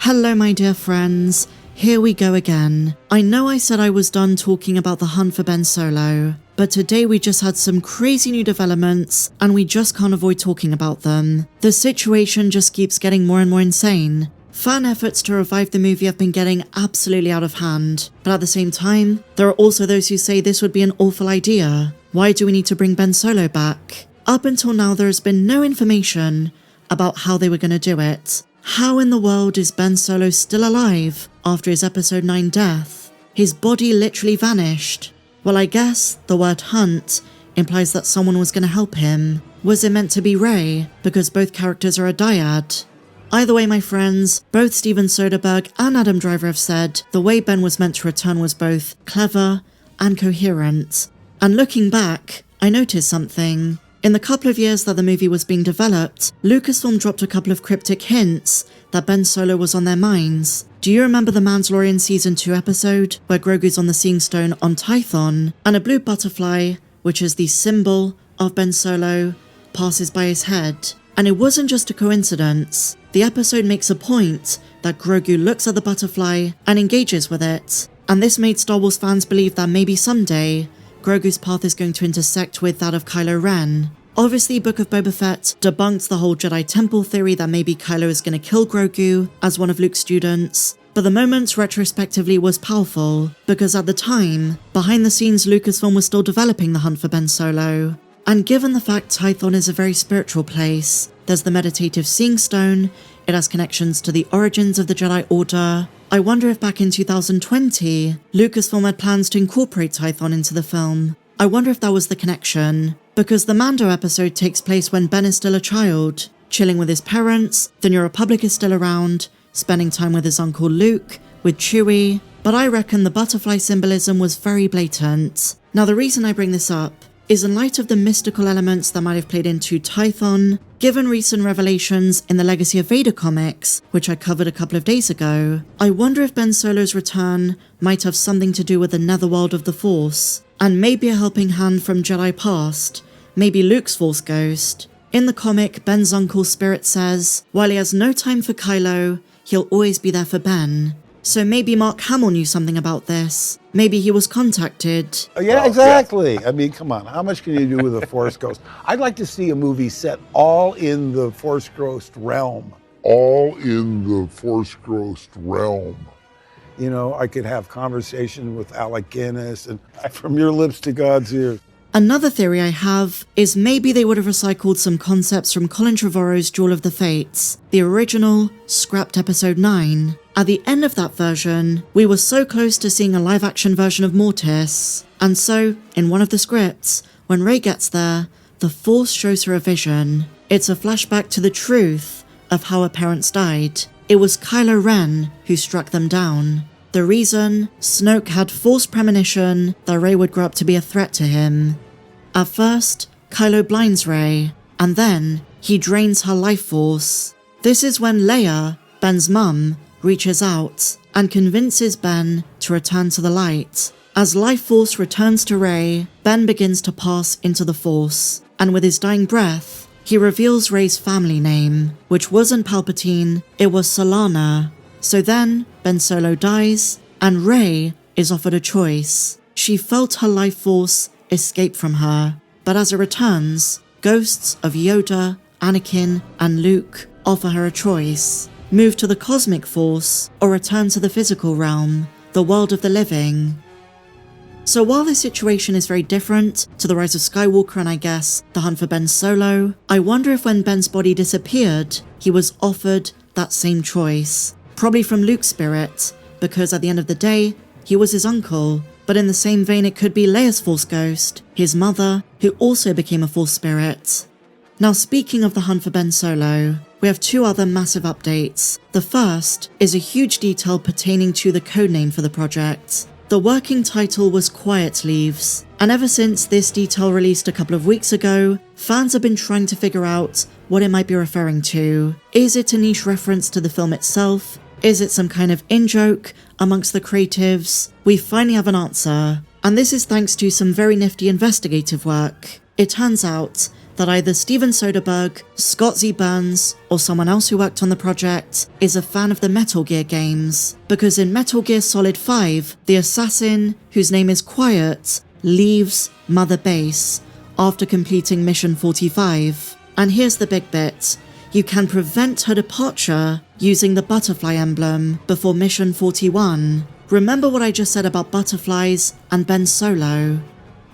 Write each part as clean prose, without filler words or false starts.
Hello my dear friends, here we go again. I know I said I was done talking about the hunt for Ben Solo, but today we just had some crazy new developments and we just can't avoid talking about them. The situation just keeps getting more and more insane. Fan efforts to revive the movie have been getting absolutely out of hand, but at the same time, there are also those who say this would be an awful idea. Why do we need to bring Ben Solo back? Up until now there has been no information about how they were going to do it. How in the world is Ben Solo still alive after his episode 9 death? His body literally vanished. Well, I guess the word hunt implies that someone was going to help him. Was it meant to be Rey, because both characters are a dyad? Either way, my friends, both Steven Soderbergh and Adam Driver have said the way Ben was meant to return was both clever and coherent. And looking back, I noticed something. In the couple of years that the movie was being developed, Lucasfilm dropped a couple of cryptic hints that Ben Solo was on their minds. Do you remember the Mandalorian Season 2 episode where Grogu's on the Seeing Stone on Tython and a blue butterfly, which is the symbol of Ben Solo, passes by his head? And it wasn't just a coincidence. The episode makes a point that Grogu looks at the butterfly and engages with it. And this made Star Wars fans believe that maybe someday Grogu's path is going to intersect with that of Kylo Ren. Obviously, Book of Boba Fett debunks the whole Jedi Temple theory that maybe Kylo is going to kill Grogu as one of Luke's students, but the moment retrospectively was powerful, because at the time, behind the scenes Lucasfilm was still developing the hunt for Ben Solo. And given the fact Tython is a very spiritual place, there's the meditative Seeing Stone, it has connections to the origins of the Jedi Order. I wonder if back in 2020, Lucasfilm had plans to incorporate Tython into the film. I wonder if that was the connection, because the Mando episode takes place when Ben is still a child, chilling with his parents, the New Republic is still around, spending time with his uncle Luke, with Chewie, but I reckon the butterfly symbolism was very blatant. Now the reason I bring this up is in light of the mystical elements that might have played into Tython, given recent revelations in the Legacy of Vader comics, which I covered a couple of days ago, I wonder if Ben Solo's return might have something to do with the netherworld of the Force, and maybe a helping hand from Jedi past, maybe Luke's Force ghost. In the comic, Ben's uncle Spirit says, while he has no time for Kylo, he'll always be there for Ben. So maybe Mark Hamill knew something about this. Maybe he was contacted. Yeah, exactly. I mean, come on. How much can you do with a Force Ghost? I'd like to see a movie set all in the Force Ghost realm. All in the Force Ghost realm. You know, I could have conversation with Alec Guinness and from your lips to God's ears. Another theory I have is maybe they would have recycled some concepts from Colin Trevorrow's Duel of the Fates, the original, scrapped episode 9. At the end of that version, we were so close to seeing a live-action version of Mortis. And so, in one of the scripts, when Rey gets there, the Force shows her a vision. It's a flashback to the truth of how her parents died. It was Kylo Ren who struck them down. The reason? Snoke had false premonition that Rey would grow up to be a threat to him. At first, Kylo blinds Rey, and then he drains her life force. This is when Leia, Ben's mum, reaches out and convinces Ben to return to the light. As life force returns to Rey, Ben begins to pass into the Force, and with his dying breath, he reveals Rey's family name, which wasn't Palpatine, it was Solana. So then, Ben Solo dies, and Rey is offered a choice. She felt her life force escape from her, but as it returns, ghosts of Yoda, Anakin, and Luke offer her a choice. Move to the cosmic force, or return to the physical realm, the world of the living. So while this situation is very different to the rise of Skywalker and I guess the hunt for Ben Solo, I wonder if when Ben's body disappeared, he was offered that same choice. Probably from Luke's spirit, because at the end of the day, he was his uncle. But in the same vein, it could be Leia's Force ghost, his mother, who also became a Force spirit. Now speaking of the hunt for Ben Solo, we have two other massive updates. The first is a huge detail pertaining to the codename for the project. The working title was Quiet Leaves, and ever since this detail released a couple of weeks ago, fans have been trying to figure out what it might be referring to. Is it a niche reference to the film itself? Is it some kind of in-joke amongst the creatives? We finally have an answer, and this is thanks to some very nifty investigative work. It turns out that either Steven Soderbergh, Scott Z. Burns, or someone else who worked on the project is a fan of the Metal Gear games, because in Metal Gear Solid 5, the assassin, whose name is Quiet, leaves Mother Base after completing Mission 45. And here's the big bit. You can prevent her departure using the butterfly emblem before Mission 41. Remember what I just said about butterflies and Ben Solo.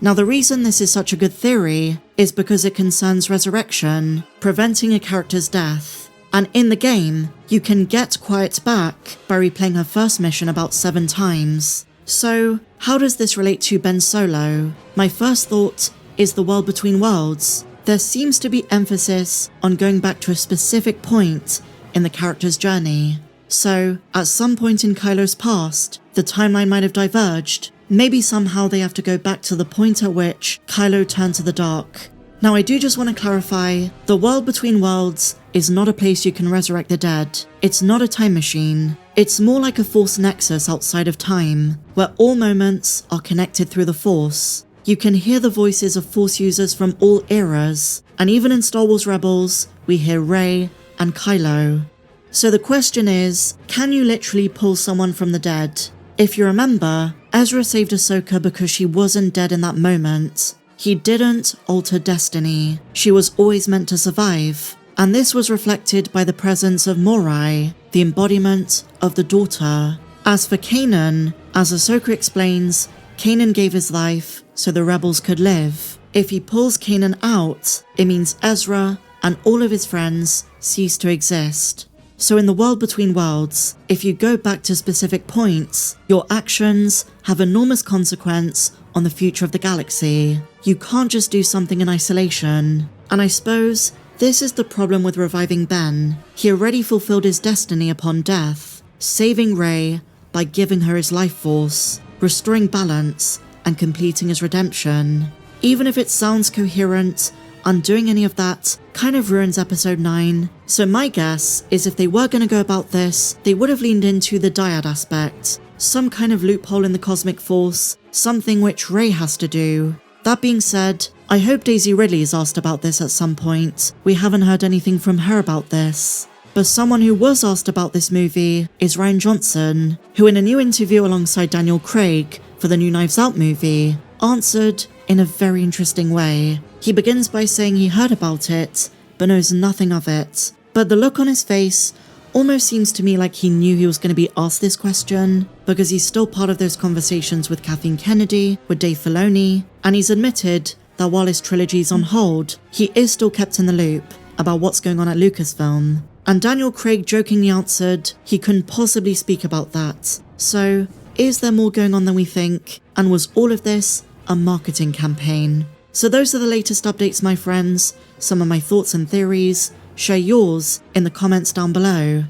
Now the reason this is such a good theory is because it concerns resurrection, preventing a character's death. And in the game, you can get Quiet back by replaying her first mission about 7 times. So, how does this relate to Ben Solo? My first thought is the world between worlds. There seems to be emphasis on going back to a specific point in the character's journey. So, at some point in Kylo's past, the timeline might have diverged. Maybe somehow they have to go back to the point at which Kylo turned to the dark. Now I do just want to clarify, the world between worlds is not a place you can resurrect the dead. It's not a time machine. It's more like a Force nexus outside of time, where all moments are connected through the Force. You can hear the voices of Force users from all eras, and even in Star Wars Rebels, we hear Rey and Kylo. So the question is, can you literally pull someone from the dead? If you remember, Ezra saved Ahsoka because she wasn't dead in that moment. He didn't alter destiny. She was always meant to survive. And this was reflected by the presence of Morai, the embodiment of the daughter. As for Kanan, as Ahsoka explains, Kanan gave his life so the rebels could live. If he pulls Kanan out, it means Ezra and all of his friends cease to exist. So in the world between worlds, if you go back to specific points, your actions have enormous consequence on the future of the galaxy. You can't just do something in isolation. And I suppose this is the problem with reviving Ben. He already fulfilled his destiny upon death, saving Rey by giving her his life force, restoring balance, and completing his redemption. Even if it sounds coherent, undoing any of that kind of ruins episode 9. So my guess is if they were going to go about this, they would have leaned into the dyad aspect, some kind of loophole in the cosmic force, something which Rey has to do. That being said, I hope Daisy Ridley is asked about this at some point. We haven't heard anything from her about this. But someone who was asked about this movie is Rian Johnson, who in a new interview alongside Daniel Craig for the new Knives Out movie, answered in a very interesting way. He begins by saying he heard about it, but knows nothing of it. But the look on his face almost seems to me like he knew he was going to be asked this question, because he's still part of those conversations with Kathleen Kennedy, with Dave Filoni, and he's admitted that while his trilogy's on hold, he is still kept in the loop about what's going on at Lucasfilm. And Daniel Craig jokingly answered he couldn't possibly speak about that. So, is there more going on than we think? And was all of this a marketing campaign? So those are the latest updates, my friends. Some of my thoughts and theories. Share yours in the comments down below.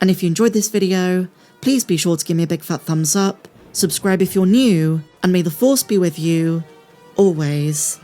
And if you enjoyed this video, please be sure to give me a big fat thumbs up, subscribe if you're new, and may the Force be with you always.